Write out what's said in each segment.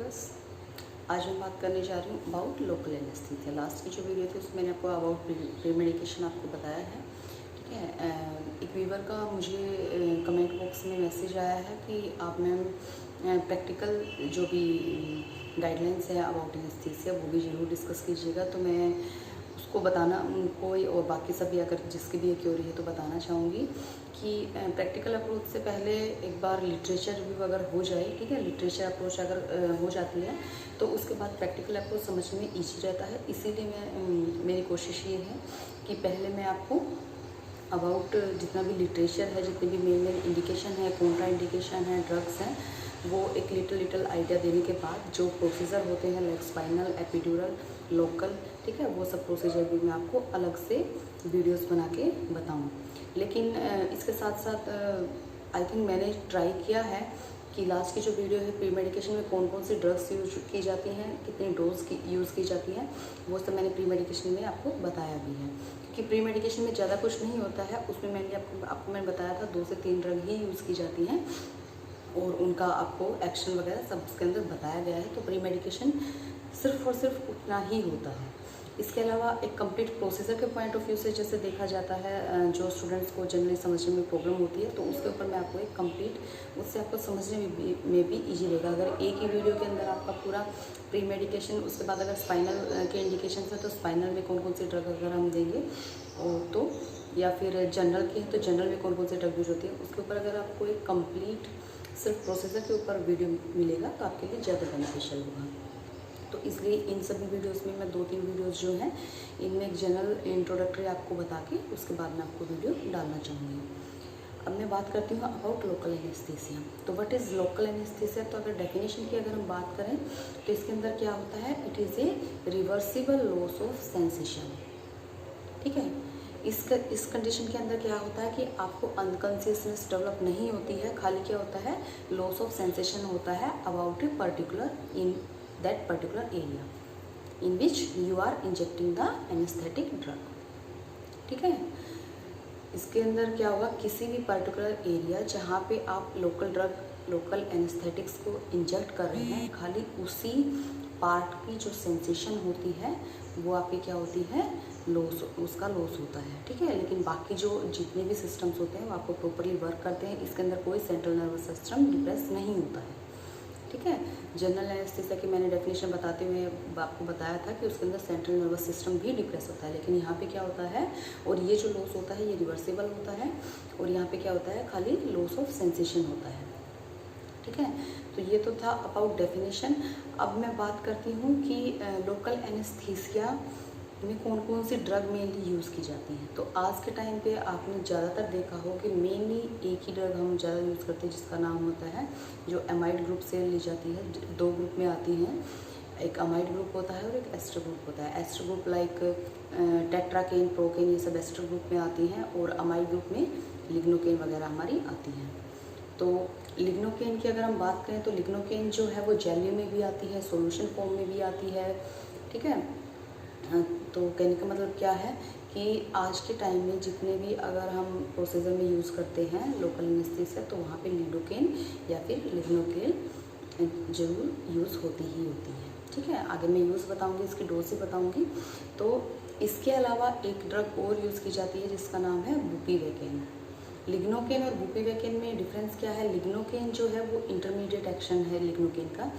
Viewers, आज मैं बात करने जा रही हूँ अबाउट लोकल एनेस्थीसिया। लास्ट की जो वीडियो थी उसमें मैंने आपको अबाउट प्री मेडिकेशन आपको बताया है। ठीक है, एक व्यूअर का मुझे कमेंट बॉक्स में मैसेज आया है कि आप मैम प्रैक्टिकल जो भी गाइडलाइंस है अबाउट एनेस्थीसिया वो भी ज़रूर डिस्कस कीजिएगा। तो मैं उसको बताना उनको और बाकी सभी अगर जिसकी भी क्यूरी है तो बताना चाहूँगी कि प्रैक्टिकल अप्रोच से पहले एक बार लिटरेचर रिव्यू अगर हो जाए, ठीक है, लिटरेचर अप्रोच अगर हो जाती है तो उसके बाद प्रैक्टिकल अप्रोच समझने में ईजी रहता है। इसीलिए मेरी कोशिश ये है कि पहले मैं आपको अबाउट जितना भी लिटरेचर है, जितने भी मेन इंडिकेशन है, कॉन्ट्रा इंडिकेशन है, ड्रग्स हैं, वो एक लिटिल आइडिया देने के बाद जो प्रोसीजर होते हैं लाइक स्पाइनल, एपिड्यूरल, लोकल, ठीक है, वो सब प्रोसीजर भी मैं आपको अलग से वीडियोस बना के बताऊँ। लेकिन इसके साथ साथ आई थिंक मैंने ट्राई किया है कि लास्ट की जो वीडियो है प्री मेडिकेशन में कौन कौन सी ड्रग्स यूज की जाती हैं, कितनी डोज की यूज़ की जाती हैं, वो सब मैंने प्री मेडिकेशन में आपको बताया भी है। क्योंकि प्री मेडिकेशन में ज़्यादा कुछ नहीं होता है, उसमें मैंने मैंने बताया था 2 से 3 ड्रग ही यूज़ की जाती हैं और उनका आपको एक्शन वगैरह सब उसके अंदर बताया गया है। तो प्री मेडिकेशन सिर्फ और सिर्फ उतना ही होता है। इसके अलावा एक कंप्लीट प्रोसीजर के पॉइंट ऑफ व्यू से जैसे देखा जाता है, जो स्टूडेंट्स को जनरली समझने में प्रॉब्लम होती है, तो उसके ऊपर मैं आपको एक कंप्लीट उससे आपको समझने में भी ईजी रहेगा। अगर एक ही वीडियो के अंदर आपका पूरा प्री मेडिकेशन, उसके बाद अगर स्पाइनल के इंडिकेशन है तो स्पाइनल में कौन कौन सी ड्रग अगर हम देंगे और तो, या फिर जनरल की है तो जनरल में कौन कौन सी ड्रग यूज होती है, उसके ऊपर अगर आपको एक कंप्लीट सिर्फ प्रोसीजर के ऊपर वीडियो मिलेगा तो आपके लिए ज़्यादा बेनिफिशियल होगा। तो इसलिए इन सभी वीडियोस में मैं 2-3 वीडियोस जो हैं इनमें एक जनरल इंट्रोडक्टरी आपको बता के उसके बाद मैं आपको वीडियो डालना चाहूँगी। अब मैं बात करती हूँ अबाउट लोकल एनेस्थीसिया। तो व्हाट इज़ लोकल एनेस्थीसिया? तो अगर डेफिनेशन की अगर हम बात करें तो इसके अंदर क्या होता है, it is a reversible loss of sensation. ठीक है, इस कंडीशन के अंदर क्या होता है कि आपको अनकॉन्शियसनेस डेवलप नहीं होती है, खाली क्या होता है, लॉस ऑफ सेंसेशन होता है about a particular in that particular area in which you are injecting the anaesthetic drug. ठीक है, इसके अंदर क्या होगा, किसी भी पर्टिकुलर एरिया जहाँ पे आप लोकल एनेस्थेटिक्स को इंजेक्ट कर रहे हैं, खाली उसी पार्ट की जो सेंसेशन होती है वो आपकी क्या होती है, लॉस, उसका लॉस होता है। ठीक है, लेकिन बाकी जो जितने भी सिस्टम्स होते हैं वो आपको प्रॉपरली वर्क करते हैं। इसके अंदर कोई सेंट्रल नर्वस सिस्टम डिप्रेस नहीं होता है। ठीक है, जनरल एनेस्थीसिया की मैंने डेफिनेशन बताते हुए आपको बताया था कि उसके अंदर सेंट्रल नर्वस सिस्टम भी डिप्रेस होता है, लेकिन यहाँ पे क्या होता है, और ये जो लॉस होता है ये रिवर्सिबल होता है, और यहाँ पे क्या होता है, खाली लॉस ऑफ सेंसेशन होता है। ठीक है, तो ये तो था अबाउट डेफिनेशन। अब मैं बात करती हूँ कि लोकल एनेस्थीसिया में कौन कौन सी ड्रग मेनली यूज़ की जाती हैं। तो आज के टाइम पे आपने ज़्यादातर देखा हो कि मेनली एक ही ड्रग हम ज़्यादा यूज़ करते हैं जिसका नाम होता है, जो एमाइड ग्रुप से ली जाती है। 2 ग्रुप में आती हैं, एक अमाइड ग्रुप होता है और एक एस्टर ग्रुप होता है। Ester group like tetracaine, procaine, ये सब एस्टर ग्रुप में आती हैं, और अमाइड ग्रुप में लिग्नोकेन वगैरह हमारी आती हैं। तो लिग्नोकेन की अगर हम बात करें तो लिग्नोकेन जो है वो जेली में भी आती है, सॉल्यूशन फॉर्म में भी आती है। ठीक है, तो कहने का मतलब क्या है कि आज के टाइम में जितने भी अगर हम प्रोसीजर में यूज़ करते हैं लोकल एनेस्थीसिया, तो वहाँ पे लिडोकेन या फिर लिग्नोकेन जरूर यूज़ होती ही होती है। ठीक है, आगे मैं यूज़ बताऊँगी, इसकी डोज भी बताऊँगी। तो इसके अलावा एक ड्रग और यूज़ की जाती है जिसका नाम है बुपीवेकेन। लिग्नोकेन और बुपीवेकेन में डिफरेंस क्या है, लिग्नोकेन जो है वो इंटरमीडिएट एक्शन है लिग्नोकेन का।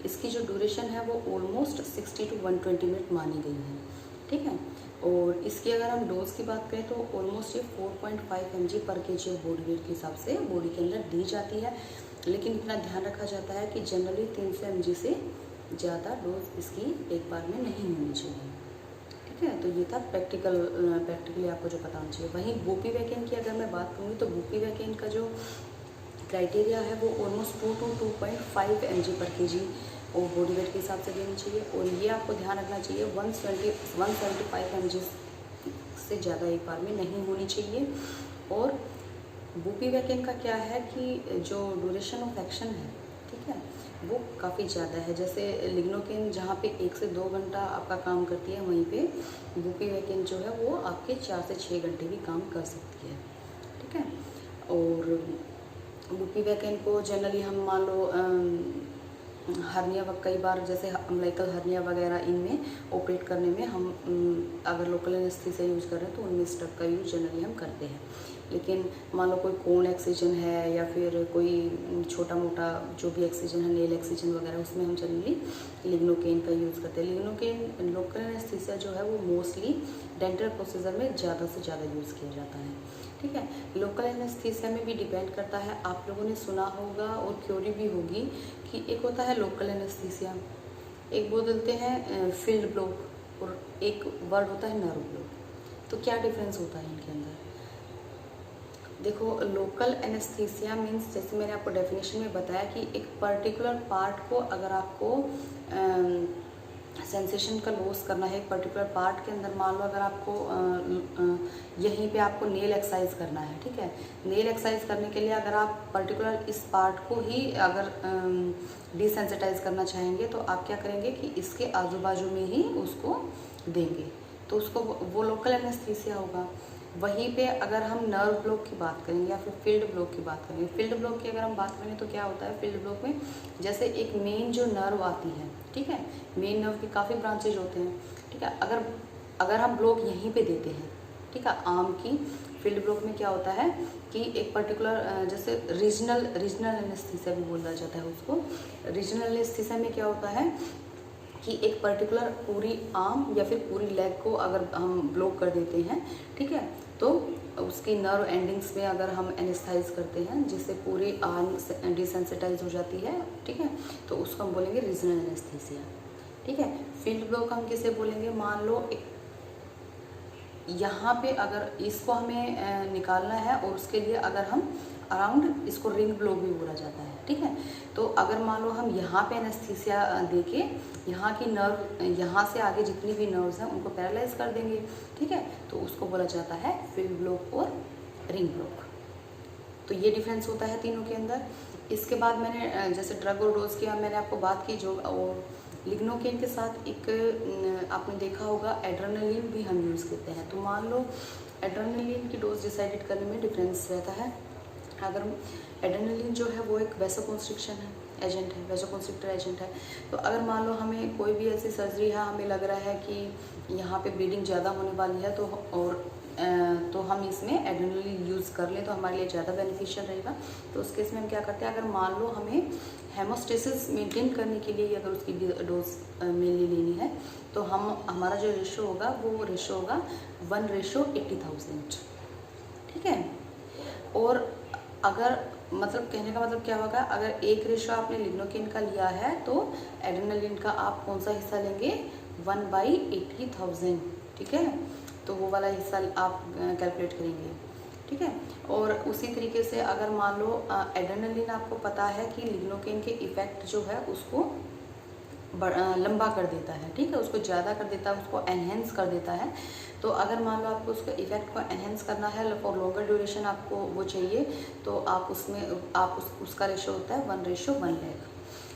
इसकी जो ड्यूरेशन है वो ऑलमोस्ट 60 to 120 मिनट मानी गई है। ठीक है, और इसकी अगर हम डोज की बात करें तो ऑलमोस्ट ये 4.5 mg पर kg बॉडी वेट के हिसाब से बॉडी के अंदर दी जाती है। लेकिन इतना ध्यान रखा जाता है कि जनरली 300 mg से ज़्यादा डोज इसकी एक बार में नहीं होनी चाहिए। ठीक है, तो ये था प्रैक्टिकली आपको जो पता होना चाहिए। वहीं बुपीवेकेन की अगर मैं बात करूँगी तो बुपीवेकेन का जो क्राइटेरिया है वो ऑलमोस्ट 2 to 2.5 mg पर kg और बॉडी वेट के हिसाब से देनी चाहिए। और ये आपको ध्यान रखना चाहिए 175 mg से ज़्यादा एक बार में नहीं होनी चाहिए। और बुपीवेकेन का क्या है कि जो ड्यूरेशन ऑफ एक्शन है, ठीक है, वो काफ़ी ज़्यादा है। जैसे लिग्नोकेन जहाँ पे 1 से 2 घंटा आपका काम करती है, वहीं पे बुपीवेकेन जो है वो आपके 4 से 6 घंटे भी काम कर सकती है। ठीक है, और बुपीवेकेन को जनरली हम मान लो हर्निया कई बार जैसे अम्बिलिकल हर्निया वगैरह इनमें ऑपरेट करने में हम अगर लोकल एनेस्थीसिया यूज़ कर रहे हैं तो उनमें स्टक का यूज़ जनरली हम करते हैं। लेकिन मान लो कोई कोन एक्सिजन है या फिर कोई छोटा मोटा जो भी एक्सिजन है, नेल एक्सिजन वगैरह, उसमें हम जनरली लिग्नोकेन का यूज़ करते हैं। लिग्नोकेन लोकल एनेस्थीसिया जो है वो मोस्टली डेंटल प्रोसीजर में ज़्यादा से ज़्यादा यूज़ किया जाता है। ठीक है, लोकल एनेस्थीसिया में भी डिपेंड करता है। आप लोगों ने सुना होगा और थ्योरी भी होगी कि एक होता है लोकल एनेस्थीसिया, एक बोलते हैं फील्ड ब्लॉक, और एक वर्ड होता है नर्व ब्लॉक। तो क्या डिफरेंस होता है इनके अंदर? देखो, लोकल एनेस्थीसिया मीन्स जैसे मैंने आपको डेफिनेशन में बताया कि एक पर्टिकुलर पार्ट को अगर आपको सेंसेशन का लॉस करना है, एक पर्टिकुलर पार्ट के अंदर, मान लो अगर आपको यहीं पे आपको नेल एक्सरसाइज करना है, ठीक है, नेल एक्सरसाइज करने के लिए अगर आप पर्टिकुलर इस पार्ट को ही अगर डिसेंसिटाइज करना चाहेंगे तो आप क्या करेंगे कि इसके आजू बाजू में ही उसको देंगे, तो उसको वो लोकल एनेस्थीसिया होगा। वहीं पे अगर हम नर्व ब्लॉक की बात करेंगे या फिर फील्ड ब्लॉक की बात करेंगे, फील्ड ब्लॉक की अगर हम बात करें तो क्या होता है फील्ड ब्लॉक में, जैसे एक मेन जो नर्व आती है, ठीक है, मेन नर्व के काफ़ी ब्रांचेज होते हैं, ठीक है, अगर हम ब्लॉक यहीं पे देते हैं, ठीक है, आर्म की फील्ड ब्लॉक में क्या होता है कि एक पर्टिकुलर जैसे रीजनल एनेस्थीसिया भी बोला जाता है उसको। रीजनल एनेस्थीसिया में क्या होता है कि एक पर्टिकुलर पूरी आर्म या फिर पूरी लेग को अगर हम ब्लॉक कर देते हैं, ठीक है, तो उसकी नर्व एंडिंग्स में अगर हम एनेस्थाइज करते हैं जिससे पूरी आर्म डिसेंसिटाइज हो जाती है, ठीक है, तो उसको हम बोलेंगे रीजनल एनेस्थीसिया। ठीक है, फील्ड ब्लॉक हम किसे बोलेंगे? मान लो एक यहाँ पे अगर इसको हमें निकालना है और उसके लिए अगर हम अराउंड, इसको रिंग ब्लॉक भी बोला जाता है, ठीक है, तो अगर मान लो हम यहाँ पे एनेस्थीसिया देके यहाँ की नर्व, यहाँ से आगे जितनी भी नर्व्स हैं उनको पैरालाइज कर देंगे, ठीक है, तो उसको बोला जाता है फील्ड ब्लॉक और रिंग ब्लॉक। तो ये डिफरेंस होता है तीनों के अंदर। इसके बाद मैंने जैसे ड्रग और डोज की मैंने आपको बात की, जो और लिग्नोकेन के साथ एक आपने देखा होगा एड्रेनलिन भी हम यूज़ करते हैं। तो मान लो एड्रेनलिन की डोज डिसाइडेड करने में डिफरेंस रहता है। अगर एड्रेनलिन जो है वो एक वैसोकॉन्स्ट्रिक्शन है, एजेंट है, वैसोकॉन्स्ट्रिक्टर एजेंट है। तो अगर मान लो हमें कोई भी ऐसी सर्जरी है, हमें लग रहा है कि यहाँ पे ब्लीडिंग ज़्यादा होने वाली है, तो हम इसमें एड्रेनलिन यूज़ कर लें तो हमारे लिए ज़्यादा बेनिफिशियल रहेगा। तो उस केस में हम क्या करते हैं, अगर मान लो हमें हेमोस्टेसिस मेंटेन करने के लिए अगर उसकी डोज मेनली लेनी है तो हमारा जो रेशो होगा वो रेशो होगा 1:80,000, ठीक है। और अगर मतलब कहने का मतलब क्या होगा, अगर एक रेशो आपने लिग्नोकेन का लिया है तो एड्रेनलिन का आप कौन सा हिस्सा लेंगे? 1/80,000, ठीक है, तो वो वाला हिस्सा आप कैलकुलेट करेंगे, ठीक है। और उसी तरीके से अगर मान लो एड्रेनलिन आपको पता है कि लिग्नोकेन के इफ़ेक्ट जो है उसको लंबा कर देता है, ठीक है, उसको ज़्यादा कर देता है, उसको एनहेंस कर देता है। तो अगर मान लो आपको उसका इफ़ेक्ट को एनहेंस करना है फॉर लॉन्गर ड्यूरेशन आपको वो चाहिए, तो आप उसमें उसका रेशो होता है 1:1,00,000,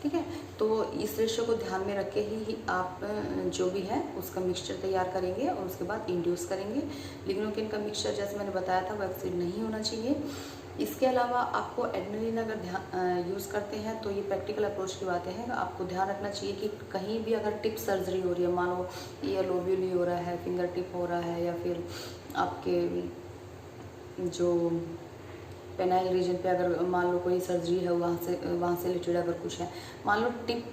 ठीक है। तो इस रेशो को ध्यान में रख के ही आप जो भी है उसका मिक्सचर तैयार करेंगे और उसके बाद इंड्यूस करेंगे। लिग्नोकेन का मिक्सचर जैसे मैंने बताया था वो एक्सीड नहीं होना चाहिए। इसके अलावा आपको एड्रेनलिन अगर यूज़ करते हैं तो ये प्रैक्टिकल अप्रोच की बातें हैं, आपको ध्यान रखना चाहिए कि कहीं भी अगर टिप सर्जरी हो रही है, मान लो ईयर लोब्यूली हो रहा है, फिंगर टिप हो रहा है, या फिर आपके जो पेनाइल रीजन पे अगर मान लो कोई सर्जरी है वहाँ से रिलेटेड अगर कुछ है, मान लो टिप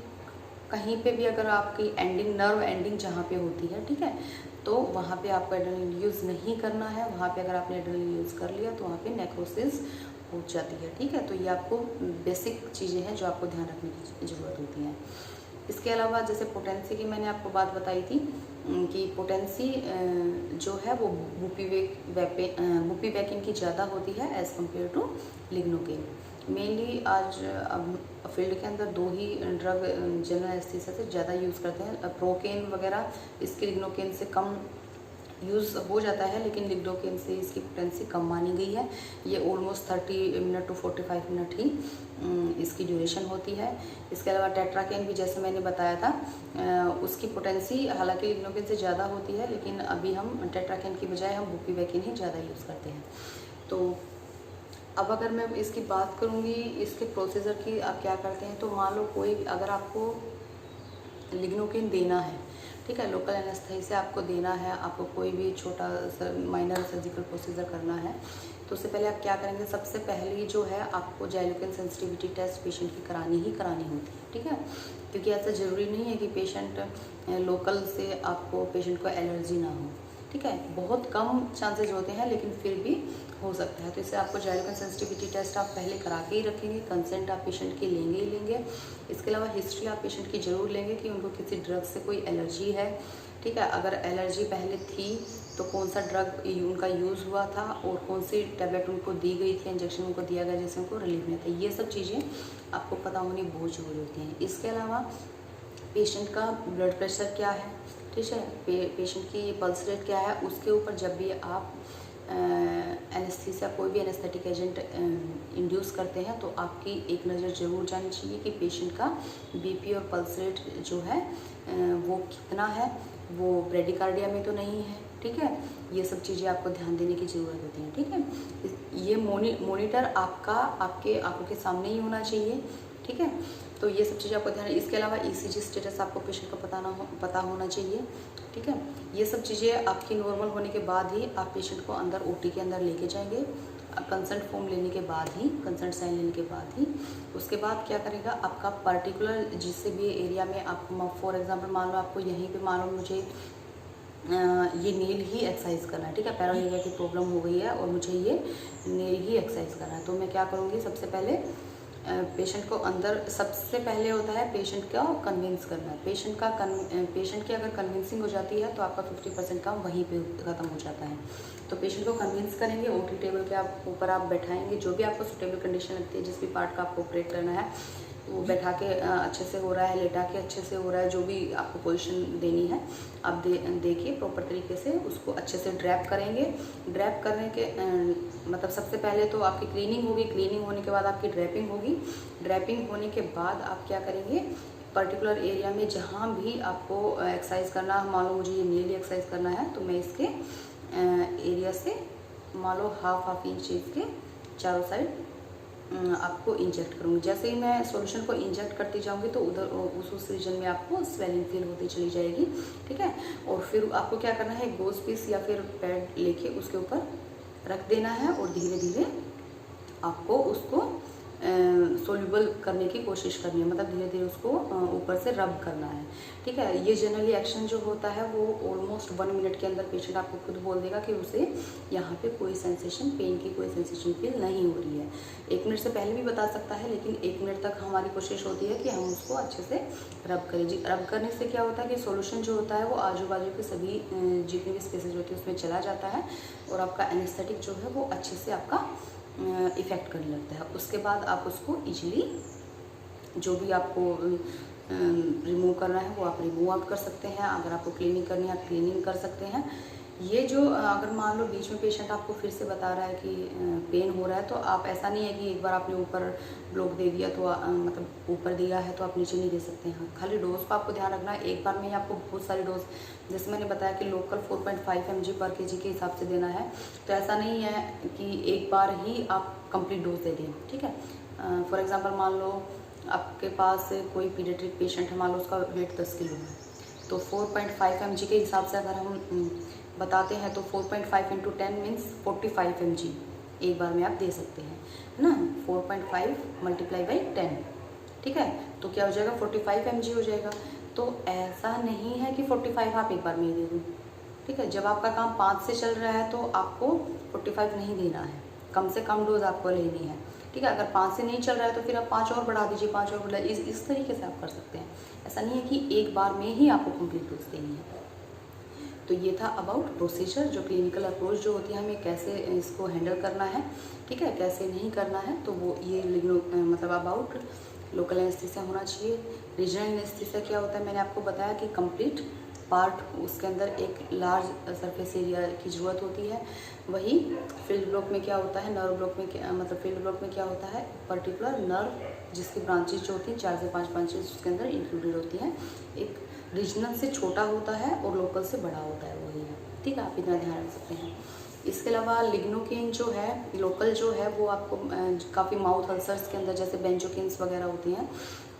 कहीं पे भी अगर आपकी एंडिंग, नर्व एंडिंग जहाँ पे होती है, ठीक है, तो वहाँ पे आपको एड्रेनलिन यूज़ नहीं करना है। वहाँ पे अगर आपने एड्रेनलिन यूज़ कर लिया तो वहाँ पे नेक्रोसिस हो जाती है, ठीक है। तो ये आपको बेसिक चीज़ें हैं जो आपको ध्यान रखने की ज़रूरत होती है। इसके अलावा जैसे पोटेंसी की मैंने आपको बात बताई थी कि पोटेंसी जो है वो बुपीवैकिन की ज़्यादा होती है as compare to lignocaine. Mainly आज फील्ड के अंदर दो ही ड्रग जनरल एनेस्थीसिया से ज़्यादा यूज़ करते हैं। प्रोकेन वगैरह इसकी लिग्नोकेन से कम यूज़ हो जाता है, लेकिन लिग्नोकेन से इसकी पोटेंसी कम मानी गई है। ये ऑलमोस्ट 30 मिनट टू 45 मिनट ही इसकी ड्यूरेशन होती है। इसके अलावा टेट्राकेन भी जैसे मैंने बताया था उसकी पोटेंसी हालांकि लिग्नोकेन से ज़्यादा होती है, लेकिन अभी हम टेट्राकेन की बजाय हम बुपीवैकिन ही ज़्यादा यूज़ करते हैं। तो अब अगर मैं इसकी बात करूँगी इसके प्रोसीजर की, आप क्या करते हैं, तो मान लो कोई अगर आपको लिग्नोकेन देना है, ठीक है, लोकल एनेस्थीसिया आपको देना है, आपको कोई भी छोटा सा माइनर सर्जिकल प्रोसीजर करना है, तो उससे पहले आप क्या करेंगे, सबसे पहले जो है आपको जाइलोकेन सेंसिटिविटी टेस्ट पेशेंट की करानी होती है, ठीक है, क्योंकि ऐसा ज़रूरी नहीं है कि पेशेंट लोकल से आपको पेशेंट को एलर्जी ना हो, ठीक है, बहुत कम चांसेस होते हैं लेकिन फिर भी हो सकता है। तो इससे आपको जाइलोकेन सेंसिटिविटी टेस्ट आप पहले करा के ही रखेंगे, कंसेंट आप पेशेंट की लेंगे ही लेंगे। इसके अलावा हिस्ट्री आप पेशेंट की ज़रूर लेंगे कि उनको किसी ड्रग से कोई एलर्जी है, ठीक है, अगर एलर्जी पहले थी तो कौन सा ड्रग उनका यूज़ हुआ था और कौन सी टैबलेट उनको दी गई थी, इंजेक्शन उनको दिया गया जिससे उनको रिलीफ नहीं था, ये सब चीज़ें आपको पता होनी बहुत ज़रूरी होती हैं। इसके अलावा पेशेंट का ब्लड प्रेशर क्या है, ठीक है, पेशेंट की पल्स रेट क्या है, उसके ऊपर जब भी आप एनेस्थीसिया कोई भी एनेस्थेटिक एजेंट इंड्यूस करते हैं तो आपकी एक नज़र ज़रूर जानी चाहिए कि पेशेंट का बीपी और पल्स रेट जो है वो कितना है, वो ब्रेडिकार्डिया में तो नहीं है, ठीक है, ये सब चीज़ें आपको ध्यान देने की ज़रूरत होती है, ठीक है। ये मोनीटर आपके आंखों के सामने ही होना चाहिए, ठीक है, तो ये सब चीज़ें आपको ध्यान। इसके अलावा ईसीजी स्टेटस आपको पेशेंट का पता होना चाहिए, ठीक है, ये सब चीज़ें आपकी नॉर्मल होने के बाद ही आप पेशेंट को अंदर ओटी के अंदर लेके जाएंगे, कंसर्ट फॉर्म लेने के बाद ही, कंसर्ट साइन लेने के बाद ही। उसके बाद क्या करेगा, आपका पर्टिकुलर जिससे भी एरिया में आपको, फॉर एग्जांपल मान लो आपको यहीं पे मान लो मुझे ये नेल ही एक्सरसाइज करना है, ठीक है, पैरालीजिया की प्रॉब्लम हो गई है और मुझे ये नेल ही एक्सरसाइज करना है, तो मैं क्या करूँगी, सबसे पहले पेशेंट को अंदर, सबसे पहले होता है पेशेंट का कन्विंस करना। पेशेंट की अगर कन्विंसिंग हो जाती है तो आपका 50% काम वहीं पे ख़त्म हो जाता है। तो पेशेंट को कन्विंस करेंगे, ओटी टेबल के ऊपर आप बैठाएंगे, जो भी आपको सुटेबल कंडीशन लगती है, जिस भी पार्ट का आपको ऑपरेट करना है वो बैठा के अच्छे से हो रहा है, लेटा के अच्छे से हो रहा है, जो भी आपको पोजीशन देनी है आप देखिए प्रॉपर तरीके से उसको अच्छे से ड्रैप करेंगे। ड्रैप करने के मतलब सबसे पहले तो आपकी क्लीनिंग होगी, क्लीनिंग होने के बाद आपकी ड्रैपिंग होगी, ड्रैपिंग होने के बाद आप क्या करेंगे, पर्टिकुलर एरिया में जहाँ भी आपको एक्सरसाइज करना है, मान लो मुझे ये नीली एक्सरसाइज करना है तो मैं इसके एरिया से मान लो हाफ इंच के चारों साइड आपको इंजेक्ट करूँगी। जैसे ही मैं सॉल्यूशन को इंजेक्ट करती जाऊँगी तो उधर उस रीजन में आपको स्वेलिंग फील होती चली जाएगी, ठीक है, और फिर आपको क्या करना है, गोज पीस या फिर पैड लेके उसके ऊपर रख देना है और धीरे धीरे आपको उसको सोल्यूबल करने की कोशिश करनी है, मतलब धीरे धीरे उसको ऊपर से रब करना है, ठीक है। ये जनरली एक्शन जो होता है वो ऑलमोस्ट 1 मिनट के अंदर पेशेंट आपको खुद बोल देगा कि उसे यहाँ पे कोई सेंसेशन, पेन की कोई सेंसेशन फील नहीं हो रही है। 1 मिनट से पहले भी बता सकता है, लेकिन 1 मिनट तक हमारी कोशिश होती है कि हम उसको अच्छे से रब करें। रब करने से क्या होता है कि सोल्यूशन जो होता है वो आजू बाजू के सभी जितने भी स्पेसेज होती है उसमें चला जाता है और आपका एनेस्थेटिक जो है वो अच्छे से आपका इफ़ेक्ट करने लगता है। उसके बाद आप उसको इजीली जो भी आपको रिमूव करना है वो आप रिमूव आउट कर सकते हैं। अगर आपको क्लीनिंग करनी है आप क्लीनिंग कर सकते हैं। ये जो अगर मान लो बीच में पेशेंट आपको फिर से बता रहा है कि पेन हो रहा है, तो आप ऐसा नहीं है कि एक बार आपने ऊपर ब्लॉक दे दिया तो मतलब ऊपर दिया है तो आप नीचे नहीं दे सकते हैं। खाली डोज का आपको ध्यान रखना है, एक बार में ही आपको बहुत सारी डोज, जैसे मैंने बताया कि लोकल 4.5 mg पर kg के हिसाब से देना है, तो ऐसा नहीं है कि एक बार ही आप कंप्लीट डोज दे दें, ठीक है। फॉर एग्ज़ाम्पल मान लो आपके पास कोई पीडियाट्रिक पेशेंट है, मान लो उसका वेट 10 किलो है, तो 4.5 mg के हिसाब से अगर हम बताते हैं तो 4.5 × 10 मीन्स 45 mg एक बार में आप दे सकते हैं, है ना। 4.5 × 10, ठीक है, तो क्या हो जाएगा 45 mg हो जाएगा। तो ऐसा नहीं है कि 45 आप एक बार में ही दे दूँ, ठीक है। जब आपका काम 5 से चल रहा है तो आपको 45 नहीं देना है, कम से कम डोज आपको लेनी है, ठीक है। अगर 5 से नहीं चल रहा है तो फिर आप 5 और बढ़ा दीजिए, 5 और बढ़ा, इस तरीके से आप कर सकते हैं। ऐसा नहीं है कि एक बार में ही आपको कंप्लीट डोज देनी है। तो ये था अबाउट प्रोसीजर, जो क्लिनिकल अप्रोच जो होती है हमें कैसे इसको हैंडल करना है, ठीक है, कैसे नहीं करना है। तो वो ये मतलब अबाउट लोकल एनेस्थीसिया होना चाहिए। रीजनल एनेस्थीसिया क्या होता है, मैंने आपको बताया कि कंप्लीट पार्ट, उसके अंदर एक लार्ज सरफेस एरिया की ज़रूरत होती है। वही फील्ड ब्लॉक में क्या होता है, नर्व ब्लॉक में क्या, मतलब फील्ड ब्लॉक में क्या होता है, पर्टिकुलर नर्व जिसकी ब्रांचेज जो होती हैं 4 से 5 ब्रांचेज उसके अंदर इंक्लूडेड होती हैं। एक रीजनल से छोटा होता है और लोकल से बड़ा होता है, वही है, ठीक है, आप इतना ध्यान रख सकते हैं। इसके अलावा लिग्नोकेन जो है लोकल जो है वो आपको काफ़ी माउथ अल्सर्स के अंदर, जैसे बेंजोकिन्स वगैरह होती हैं,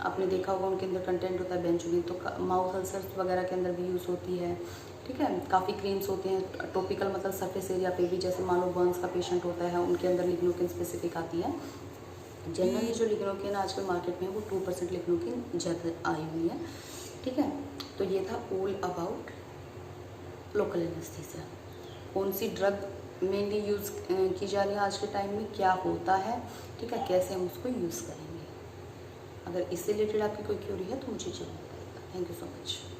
आपने देखा होगा उनके अंदर कंटेंट होता है बेंजोकिन, तो माउथ अल्सर्स वगैरह के अंदर भी यूज़ होती है। ठीक है, काफ़ी क्रीम्स होते हैं टॉपिकल, मतलब सरफेस एरिया पे भी, जैसे मान लो बर्न्स का पेशेंट होता है उनके अंदर लिग्नोकेन स्पेसिफिक आती है। जनरली जो लिग्नोकेन आजकल मार्केट में है वो 2% लिग्नोकेन ज़्यादा आई हुई है। ठीक है, तो ये था ऑल अबाउट लोकल एनेस्थीसिया। कौन सी ड्रग मेनली यूज़ की जा रही है आज के टाइम में, क्या होता है, ठीक है, कैसे हम उसको यूज़ करेंगे। अगर इससे रिलेटेड आपकी कोई क्वेरी है तो मुझे जरूर बताइएगा। Thank you so much.